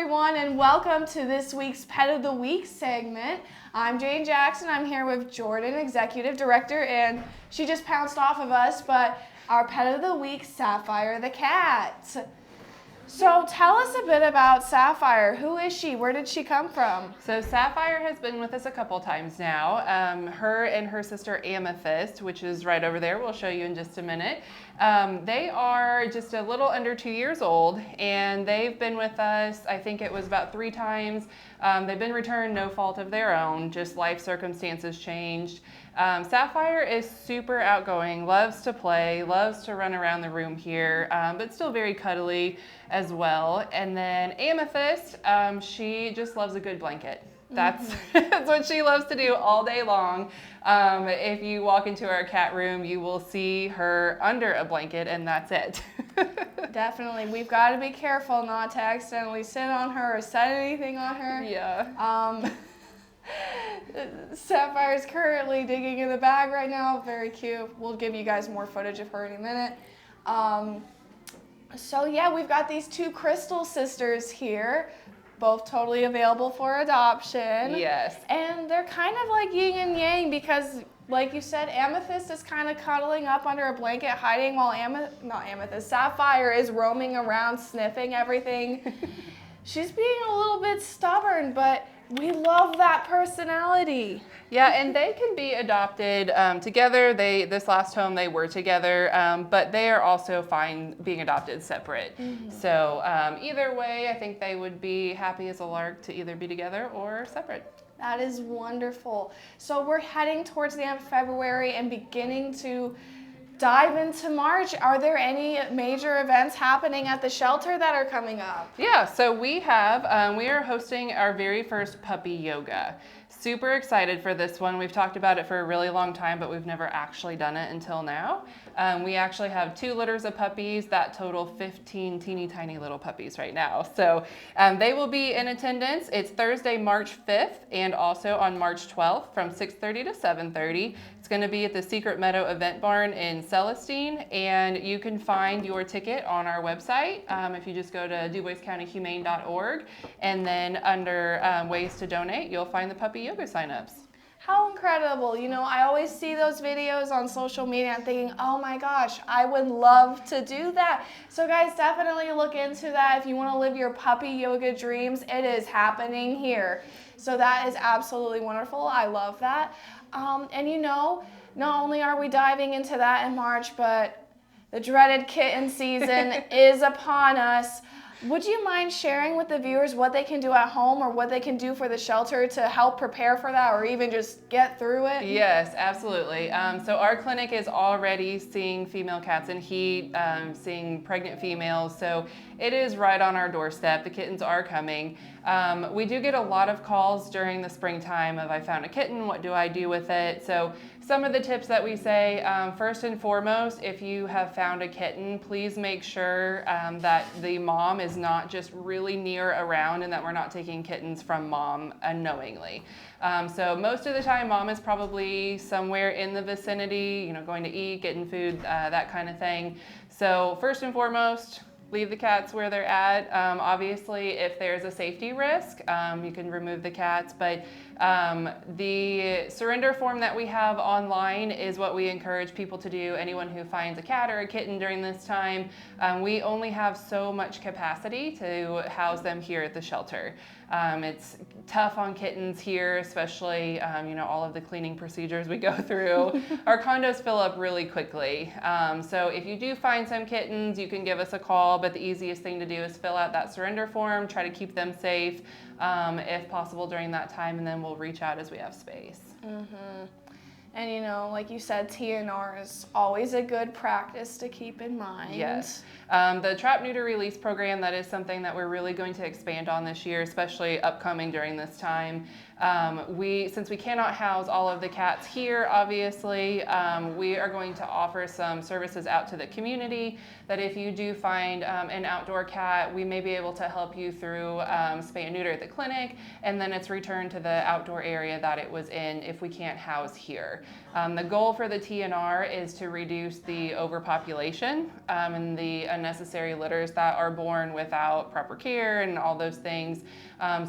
everyone, and welcome to this week's Pet of the Week segment. I'm Jane Jackson. I'm here with Jordan, Executive Director, and she just pounced off of us, but our Pet of the Week, Sapphire the cat. So tell us a bit about Sapphire. Who is she? Where did she come from? So Sapphire has been with us a couple times now. Her and her sister Amethyst, which is right over there, we'll show you in just a minute. They are just a little under 2 years old, and they've been with us, I think it was about 3 times. They've been returned, no fault of their own, just life circumstances changed. Sapphire is super outgoing, loves to play, loves to run around the room here, but still very cuddly as well. And then Amethyst, she just loves a good blanket. That's what she loves to do all day long. If you walk into our cat room, you will see her under a blanket, and that's it. Definitely. We've got to be careful not to accidentally sit on her or set anything on her. Yeah. Sapphire's currently digging in the bag right now. Very cute. We'll give you guys more footage of her in a minute. So yeah, we've got these 2 crystal sisters here, both totally available for adoption. Yes. And they're kind of like yin and yang because, like you said, Amethyst is kind of cuddling up under a blanket, hiding, while Sapphire is roaming around, sniffing everything. She's being a little bit stubborn, but we love that personality. Yeah, and they can be adopted together. This last home they were together, but they are also fine being adopted separate. So either way, I think they would be happy as a lark to either be together or separate. That is wonderful. So we're heading towards the end of February and beginning to dive into March. Are there any major events happening at the shelter that are coming up? Yeah, so we are hosting our very first puppy yoga. Super excited for this one. We've talked about it for a really long time, but we've never actually done it until now. We actually have 2 litters of puppies that total 15 teeny tiny little puppies right now. So they will be in attendance. It's Thursday, March 5th, and also on March 12th from 6:30 to 7:30. It's going to be at the Secret Meadow Event Barn in Celestine, and you can find your ticket on our website if you just go to DuboisCountyHumane.org, and then under ways to donate, you'll find the puppy yoga signups. How incredible. You know, I always see those videos on social media and thinking, oh my gosh, I would love to do that. So guys, definitely look into that. If you want to live your puppy yoga dreams, it is happening here. So that is absolutely wonderful. I love that. And you know, not only are we diving into that in March, but the dreaded kitten season is upon us. Would you mind sharing with the viewers what they can do at home or what they can do for the shelter to help prepare for that or even just get through it? Yes, absolutely. So our clinic is already seeing female cats in heat, seeing pregnant females. So it is right on our doorstep. The kittens are coming. We do get a lot of calls during the springtime of I found a kitten, what do I do with it? So some of the tips that we say, first and foremost, if you have found a kitten, please make sure that the mom is not just really near around and that we're not taking kittens from mom unknowingly. So most of the time, mom is probably somewhere in the vicinity, you know, going to eat, getting food, that kind of thing. So first and foremost, leave the cats where they're at. Obviously, if there's a safety risk, you can remove the cats, but the surrender form that we have online is what we encourage people to do. Anyone who finds a cat or a kitten during this time, we only have so much capacity to house them here at the shelter. It's tough on kittens here, especially, you know, all of the cleaning procedures we go through. Our condos fill up really quickly. So if you do find some kittens, you can give us a call, but the easiest thing to do is fill out that surrender form, try to keep them safe, if possible during that time, and then we'll reach out as we have space. And you know, like you said, TNR is always a good practice to keep in mind. Yes. The Trap, Neuter, Release program, that is something that we're really going to expand on this year, especially upcoming during this time. Since we cannot house all of the cats here, obviously, we are going to offer some services out to the community that if you do find an outdoor cat, we may be able to help you through spay and neuter at the clinic, and then it's returned to the outdoor area that it was in if we can't house here. The goal for the TNR is to reduce the overpopulation and the unnecessary litters that are born without proper care and all those things.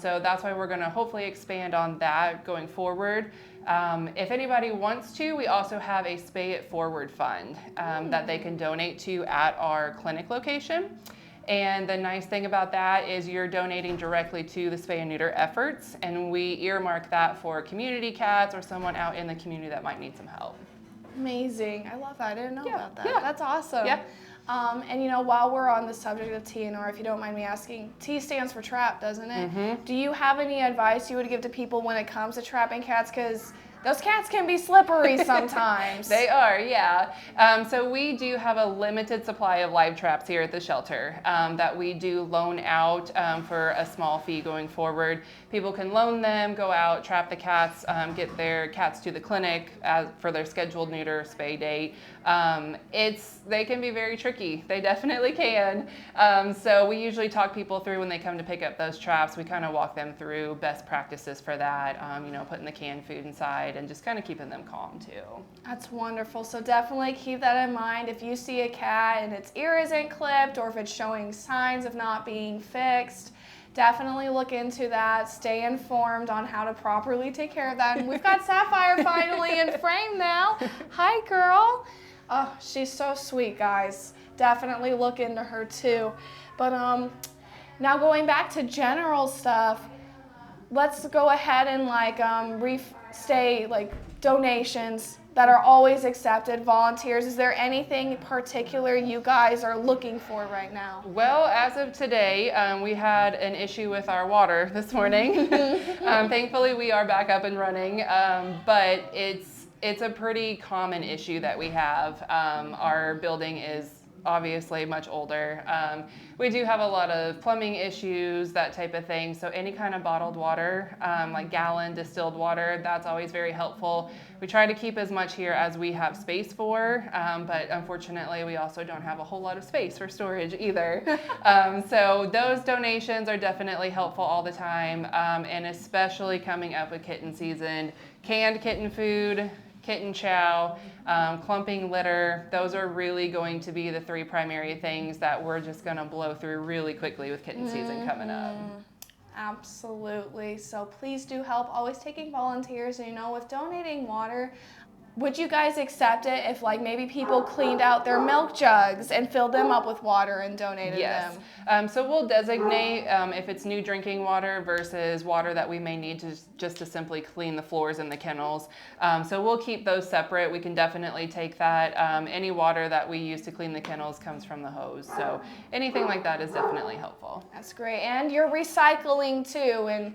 So that's why we're going to hopefully expand on that going forward. If anybody wants to, we also have a Spay It Forward fund that they can donate to at our clinic location. And the nice thing about that is you're donating directly to the spay and neuter efforts, and we earmark that for community cats or someone out in the community that might need some help. Amazing. I love that. I didn't know about that. Yeah. That's awesome. Yeah. And you know, while we're on the subject of TNR, if you don't mind me asking, T stands for trap, doesn't it? Mm-hmm. Do you have any advice you would give to people when it comes to trapping cats? Because those cats can be slippery sometimes. They are, yeah. So we do have a limited supply of live traps here at the shelter that we do loan out for a small fee going forward. People can loan them, go out, trap the cats, get their cats to the clinic for their scheduled neuter spay date. They can be very tricky. They definitely can. So we usually talk people through when they come to pick up those traps. We kind of walk them through best practices for that, putting the canned food inside and just kind of keeping them calm too. That's wonderful. So definitely keep that in mind. If you see a cat and its ear isn't clipped or if it's showing signs of not being fixed, definitely look into that. Stay informed on how to properly take care of that. And we've got Sapphire finally in frame now. Hi, girl. Oh, she's so sweet, guys. Definitely look into her too. But now going back to general stuff, let's go ahead and restate donations that are always accepted, volunteers. Is there anything particular you guys are looking for right now? Well, as of today, we had an issue with our water this morning. Thankfully, we are back up and running, but it's a pretty common issue that we have. Our building is obviously much older. We do have a lot of plumbing issues, that type of thing. So any kind of bottled water, like gallon distilled water, that's always very helpful. We try to keep as much here as we have space for, but unfortunately we also don't have a whole lot of space for storage either. So those donations are definitely helpful all the time, and especially coming up with kitten season. Canned kitten food, kitten chow, clumping litter, those are really going to be the three primary things that we're just going to blow through really quickly with kitten season coming up. Absolutely. So please do help. Always taking volunteers. With donating water, would you guys accept it if maybe people cleaned out their milk jugs and filled them up with water and donated them? So we'll designate if it's new drinking water versus water that we may need to simply clean the floors in the kennels. So we'll keep those separate. We can definitely take that. Any water that we use to clean the kennels comes from the hose. So anything like that is definitely helpful. That's great. And you're recycling too. And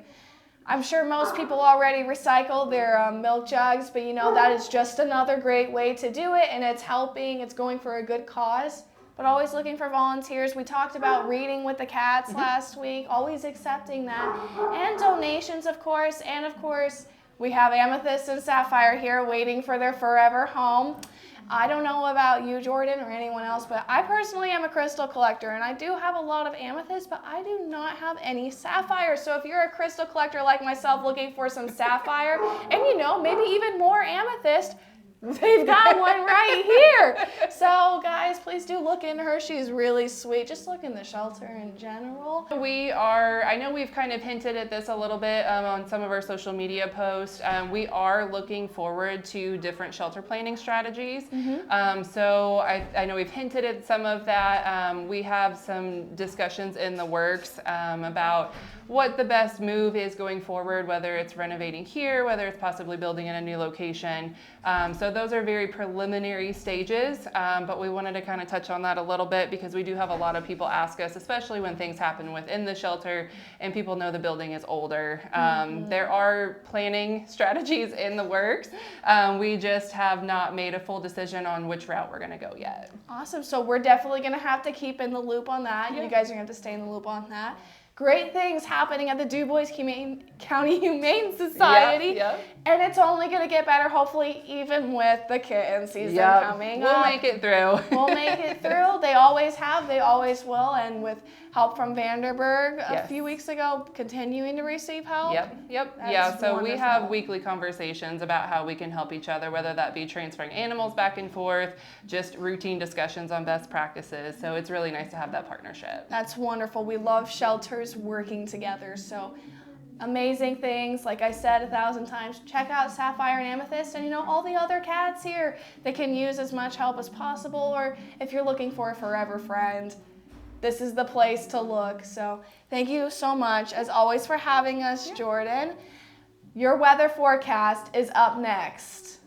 I'm sure most people already recycle their milk jugs, but that is just another great way to do it, and it's going for a good cause. But always looking for volunteers. We talked about reading with the cats last week, always accepting that. And donations, of course. And of course, we have Amethyst and Sapphire here waiting for their forever home. I don't know about you, Jordan, or anyone else, but I personally am a crystal collector, and I do have a lot of amethyst, but I do not have any sapphire. So if you're a crystal collector like myself looking for some sapphire, and maybe even more amethyst, they've got one right here. So guys, please do look into her. She's really sweet. Just look in the shelter in general. I know we've kind of hinted at this a little bit on some of our social media posts. We are looking forward to different shelter planning strategies. So I know we've hinted at some of that. We have some discussions in the works about what the best move is going forward, whether it's renovating here, whether it's possibly building in a new location. So those are very preliminary stages, but we wanted to kind of touch on that a little bit because we do have a lot of people ask us, especially when things happen within the shelter and people know the building is older. There are planning strategies in the works. We just have not made a full decision on which route we're going to go yet. Awesome. So we're definitely going to have to keep in the loop on that. Yeah. You guys are going to have to stay in the loop on that. great things happening at the Dubois County Humane Society. Yep. And it's only going to get better, hopefully, even with the kitten season coming We'll up. make it through. We'll make it through. They always have. They always will. And with help from Vanderburg a few weeks ago, continuing to receive help. Yep. That's So we have wonderful. weekly conversations about how we can help each other, whether that be transferring animals back and forth, just routine discussions on best practices. So it's really nice to have that partnership. That's wonderful. We love shelters working together. So amazing things. Like I said 1,000 times, check out Sapphire and Amethyst and all the other cats here that can use as much help as possible. Or if you're looking for a forever friend, this is the place to look. So thank you so much, as always, for having us, Jordan. Your weather forecast is up next.